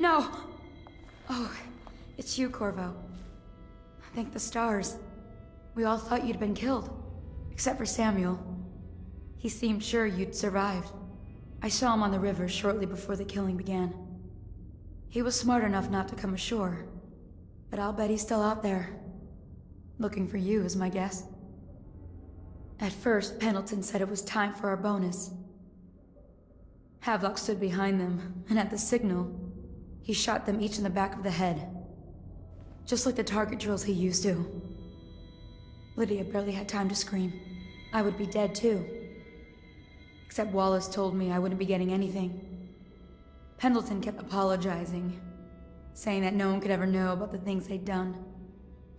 No! Oh, it's you, Corvo. Thank the stars. We all thought you'd been killed. Except for Samuel. He seemed sure you'd survived. I saw him on the river shortly before the killing began. He was smart enough not to come ashore. But I'll bet he's still out there. Looking for you, is my guess. At first, Pendleton said it was time for our bonus. Havelock stood behind them, and at the signal, he shot them each in the back of the head. Just like the target drills he used to. Lydia barely had time to scream. I would be dead too. Except Wallace told me I wouldn't be getting anything. Pendleton kept apologizing, saying that no one could ever know about the things they'd done.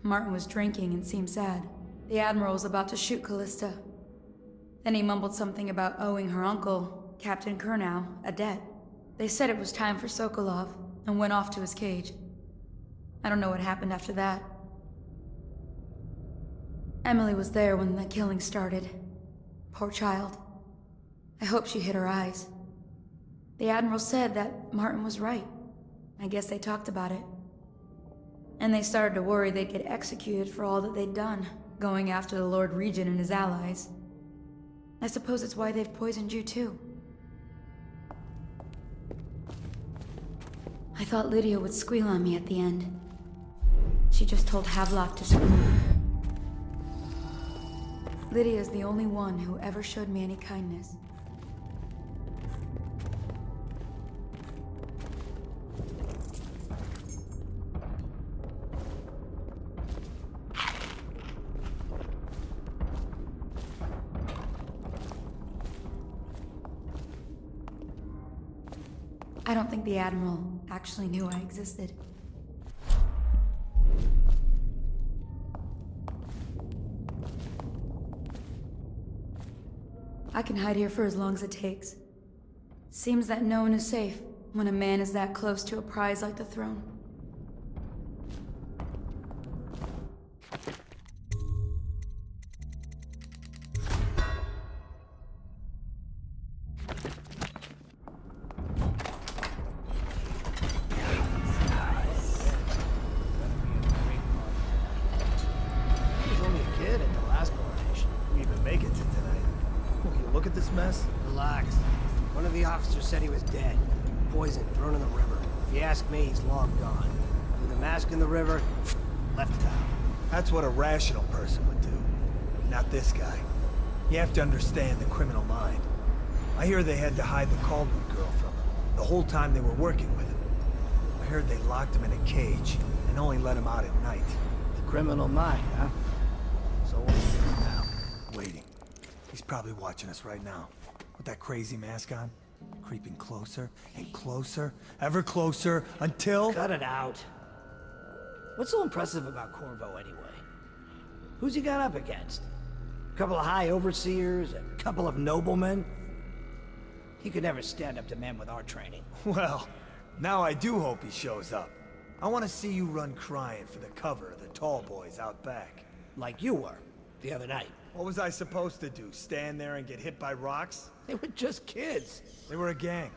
Martin was drinking and seemed sad. The Admiral was about to shoot Callista. Then he mumbled something about owing her uncle, Captain Kurnow, a debt. They said it was time for Sokolov, and went off to his cage. I don't know what happened after that. Emily was there when the killing started. Poor child. I hope she hid her eyes. The Admiral said that Martin was right. I guess they talked about it. And they started to worry they'd get executed for all that they'd done, going after the Lord Regent and his allies. I suppose it's why they've poisoned you too. I thought Lydia would squeal on me at the end. She just told Havelock to screw her. Lydia is the only one who ever showed me any kindness. I don't think the Admiral actually knew I existed. I can hide here for as long as it takes. Seems that no one is safe when a man is that close to a prize like the throne. Relax. One of the officers said he was dead. Poisoned, thrown in the river. If you ask me, he's long gone. Threw the mask in the river, left town. That's what a rational person would do. Not this guy. You have to understand the criminal mind. I hear they had to hide the Caldwell girl from him, the whole time they were working with him. I heard they locked him in a cage, and only let him out at night. The criminal mind, huh? So what's he doing now? Waiting. He's probably watching us right now. With that crazy mask on. Creeping closer and closer, ever closer, until... Cut it out. What's so impressive about Corvo, anyway? Who's he got up against? A couple of high overseers, a couple of noblemen? He could never stand up to men with our training. Well, now I do hope he shows up. I want to see you run crying for the cover of the tall boys out back. Like you were, the other night. What was I supposed to do, stand there and get hit by rocks? They were just kids. They were a gang.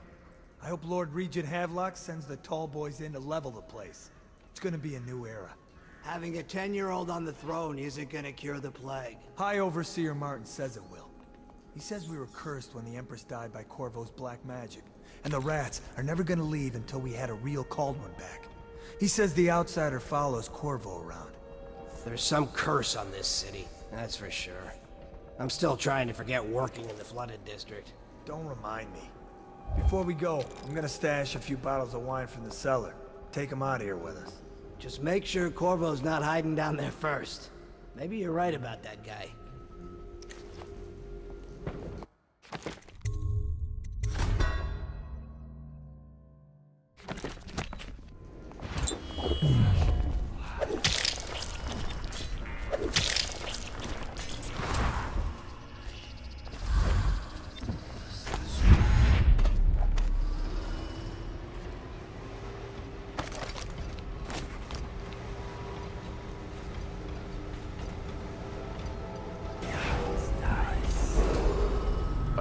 I hope Lord Regent Havelock sends the tall boys in to level the place. It's gonna be a new era. Having a 10-year-old on the throne isn't gonna cure the plague. High Overseer Martin says it will. He says we were cursed when the Empress died by Corvo's black magic, and the rats are never gonna leave until we had a real Caldwell back. He says the outsider follows Corvo around. There's some curse on this city, that's for sure. I'm still trying to forget working in the flooded district. Don't remind me. Before we go, I'm gonna stash a few bottles of wine from the cellar. Take them out of here with us. Just make sure Corvo's not hiding down there first. Maybe you're right about that guy.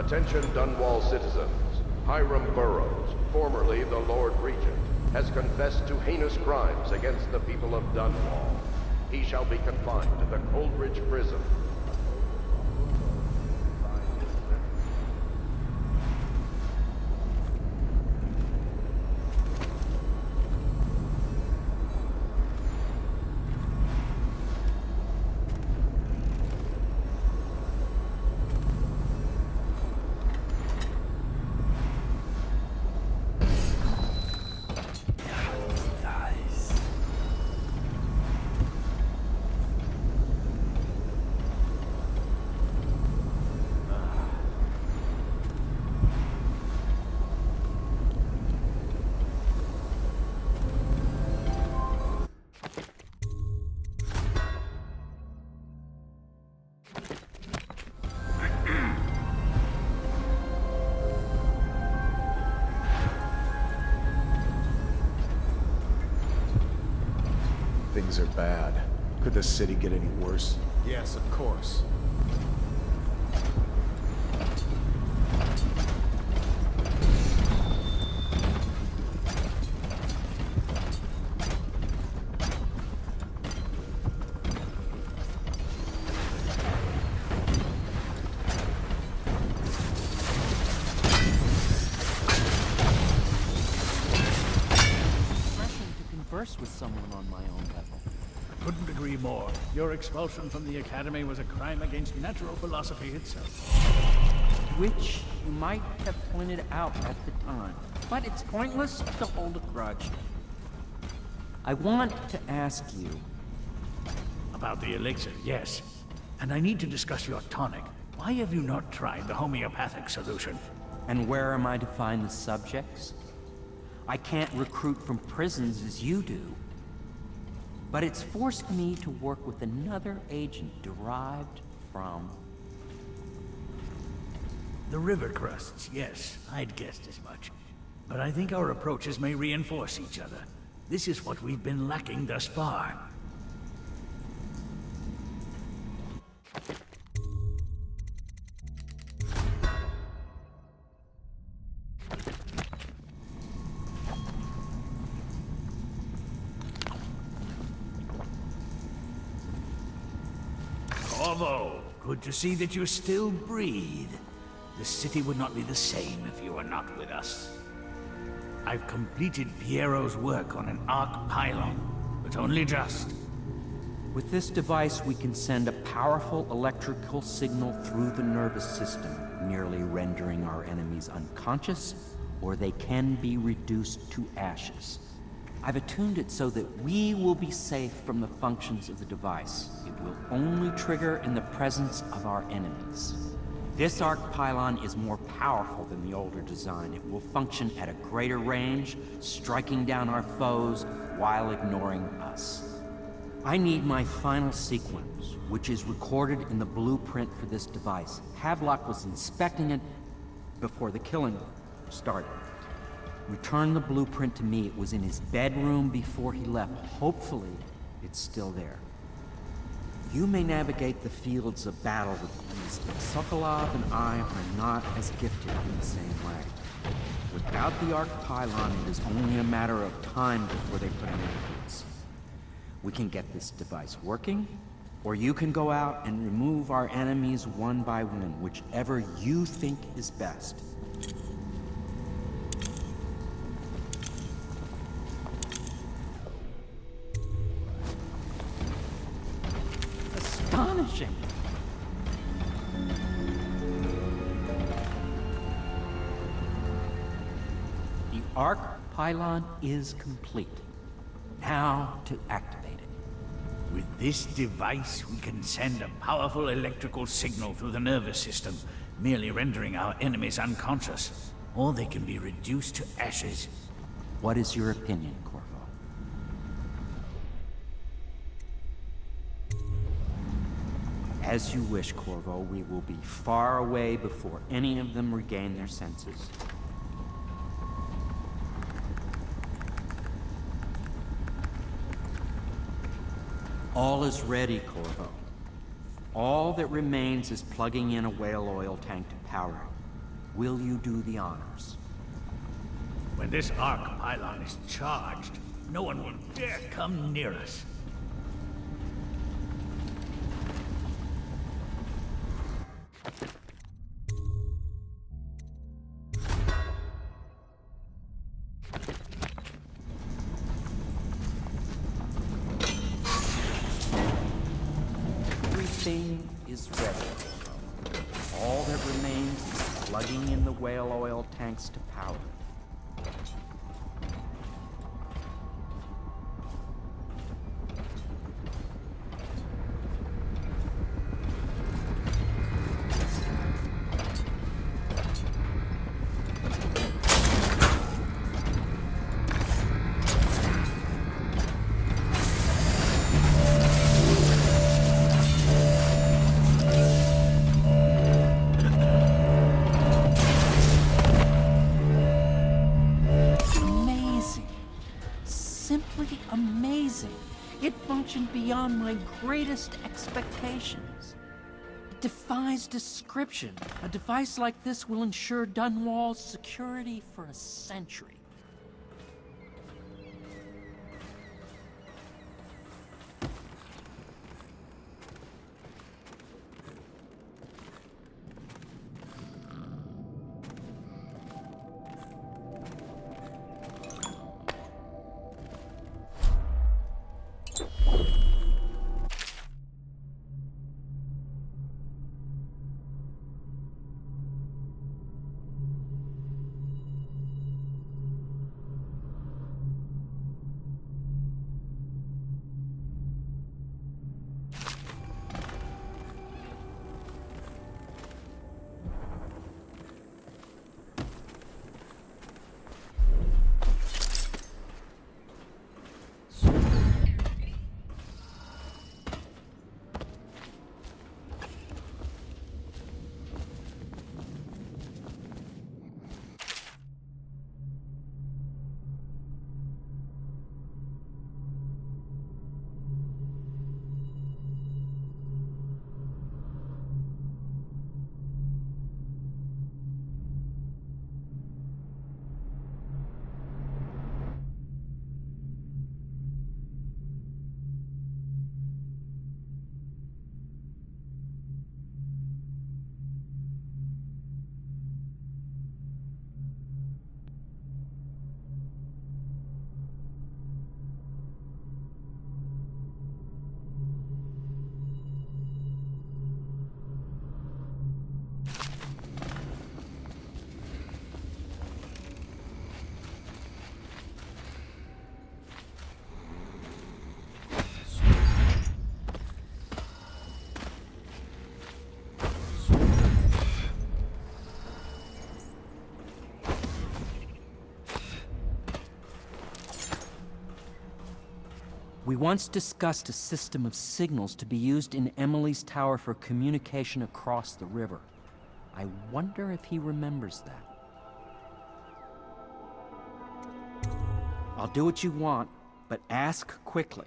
Attention Dunwall citizens. Hiram Burrows, formerly the Lord Regent, has confessed to heinous crimes against the people of Dunwall. He shall be confined to the Coldridge Prison. Things are bad. Could the city get any worse? Yes, of course. With someone on my own level. Couldn't agree more. Your expulsion from the Academy was a crime against natural philosophy itself. Which you might have pointed out at the time. But it's pointless to hold a grudge. I want to ask you... About the elixir, yes. And I need to discuss your tonic. Why have you not tried the homeopathic solution? And where am I to find the subjects? I can't recruit from prisons as you do. But it's forced me to work with another agent derived from... The river crusts, yes. I'd guessed as much. But I think our approaches may reinforce each other. This is what we've been lacking thus far. Corvo, good to see that you still breathe. The city would not be the same if you were not with us. I've completed Piero's work on an arc pylon, but only just. With this device, we can send a powerful electrical signal through the nervous system, merely rendering our enemies unconscious, or they can be reduced to ashes. I've attuned it so that we will be safe from the functions of the device. It will only trigger in the presence of our enemies. This arc pylon is more powerful than the older design. It will function at a greater range, striking down our foes while ignoring us. I need my final sequence, which is recorded in the blueprint for this device. Havelock was inspecting it before the killing started. Return the blueprint to me. It was in his bedroom before he left. Hopefully, it's still there. You may navigate the fields of battle with ease, but Sokolov and I are not as gifted in the same way. Without the arc pylon, it is only a matter of time before they put an end to us. We can get this device working, or you can go out and remove our enemies one by one, whichever you think is best. Astonishing! The arc pylon is complete. Now to activate it. With this device, we can send a powerful electrical signal through the nervous system, merely rendering our enemies unconscious, or they can be reduced to ashes. What is your opinion, Corvo? As you wish, Corvo. We will be far away before any of them regain their senses. All is ready, Corvo. All that remains is plugging in a whale oil tank to power it. Will you do the honors? When this arc pylon is charged, no one will dare come near us. Everything is ready. All that remains is plugging in the whale oil tanks to power. Simply amazing. It functioned beyond my greatest expectations. It defies description. A device like this will ensure Dunwall's security for a century. We once discussed a system of signals to be used in Emily's tower for communication across the river. I wonder if he remembers that. I'll do what you want, but ask quickly.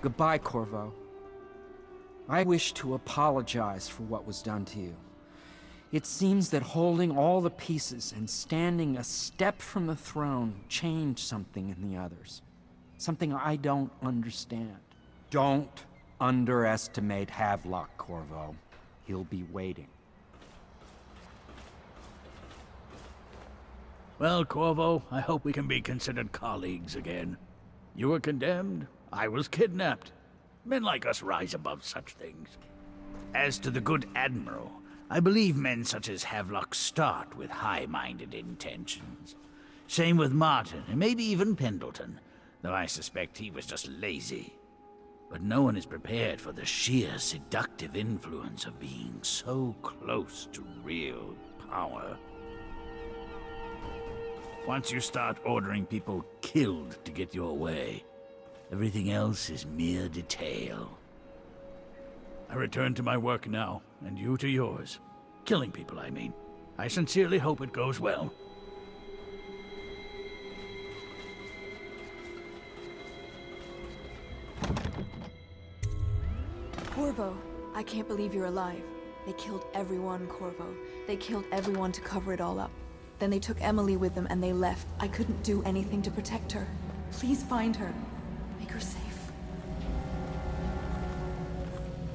Goodbye, Corvo. I wish to apologize for what was done to you. It seems that holding all the pieces and standing a step from the throne changed something in the others. Something I don't understand. Don't underestimate Havelock, Corvo. He'll be waiting. Well, Corvo, I hope we can be considered colleagues again. You were condemned, I was kidnapped. Men like us rise above such things. As to the good Admiral, I believe men such as Havelock start with high-minded intentions. Same with Martin, and maybe even Pendleton, though I suspect he was just lazy. But no one is prepared for the sheer seductive influence of being so close to real power. Once you start ordering people killed to get your way, everything else is mere detail. I return to my work now, and you to yours. Killing people, I mean. I sincerely hope it goes well. Corvo, I can't believe you're alive. They killed everyone, Corvo. They killed everyone to cover it all up. Then they took Emily with them and they left. I couldn't do anything to protect her. Please find her. Make her safe.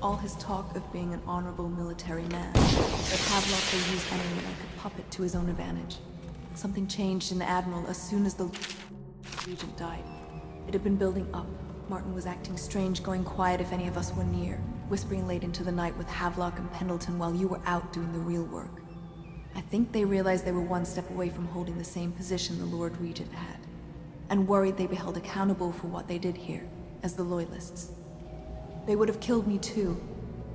All his talk of being an honorable military man, but Havelock will use Emily like a puppet to his own advantage. Something changed in the Admiral as soon as the Regent died. It had been building up. Martin was acting strange, going quiet if any of us were near, whispering late into the night with Havelock and Pendleton while you were out doing the real work. I think they realized they were one step away from holding the same position the Lord Regent had, and worried they'd be held accountable for what they did here, as the Loyalists. They would have killed me too,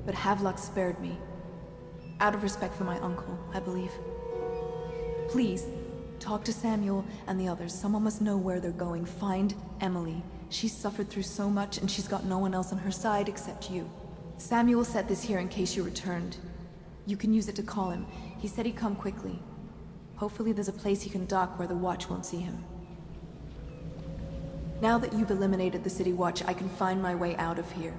but Havelock spared me. Out of respect for my uncle, I believe. Please, talk to Samuel and the others. Someone must know where they're going. Find Emily. She's suffered through so much, and she's got no one else on her side except you. Samuel set this here in case you returned. You can use it to call him. He said he'd come quickly. Hopefully there's a place he can dock where the Watch won't see him. Now that you've eliminated the City Watch, I can find my way out of here.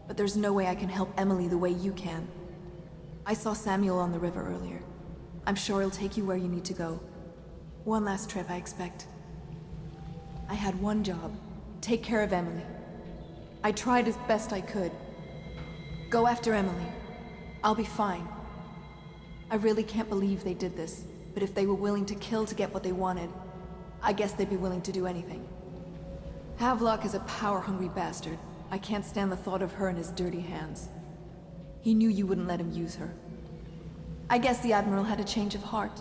But there's no way I can help Emily the way you can. I saw Samuel on the river earlier. I'm sure he'll take you where you need to go. One last trip, I expect. I had one job. Take care of Emily. I tried as best I could. Go after Emily. I'll be fine. I really can't believe they did this, but if they were willing to kill to get what they wanted, I guess they'd be willing to do anything. Havelock is a power-hungry bastard. I can't stand the thought of her in his dirty hands. He knew you wouldn't let him use her. I guess the Admiral had a change of heart.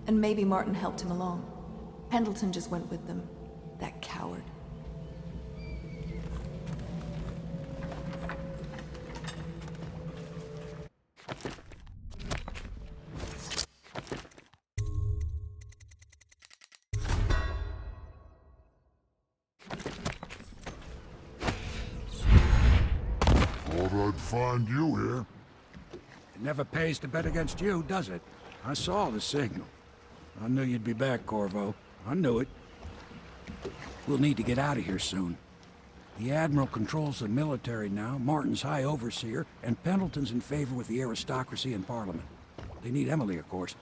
And maybe Martin helped him along. Pendleton just went with them. That coward. Thought I'd find you here. It never pays to bet against you, does it? I saw the signal. I knew you'd be back, Corvo. I knew it. We'll need to get out of here soon. The Admiral controls the military now, Martin's High Overseer, and Pendleton's in favor with the aristocracy and Parliament. They need Emily, of course.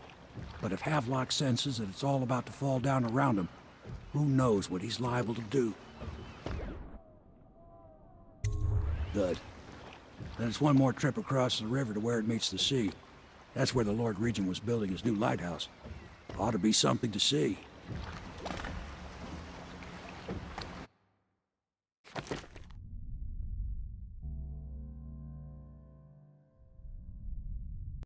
But if Havelock senses that it's all about to fall down around him, who knows what he's liable to do. Good. Then it's one more trip across the river to where it meets the sea. That's where the Lord Regent was building his new lighthouse. Ought to be something to see.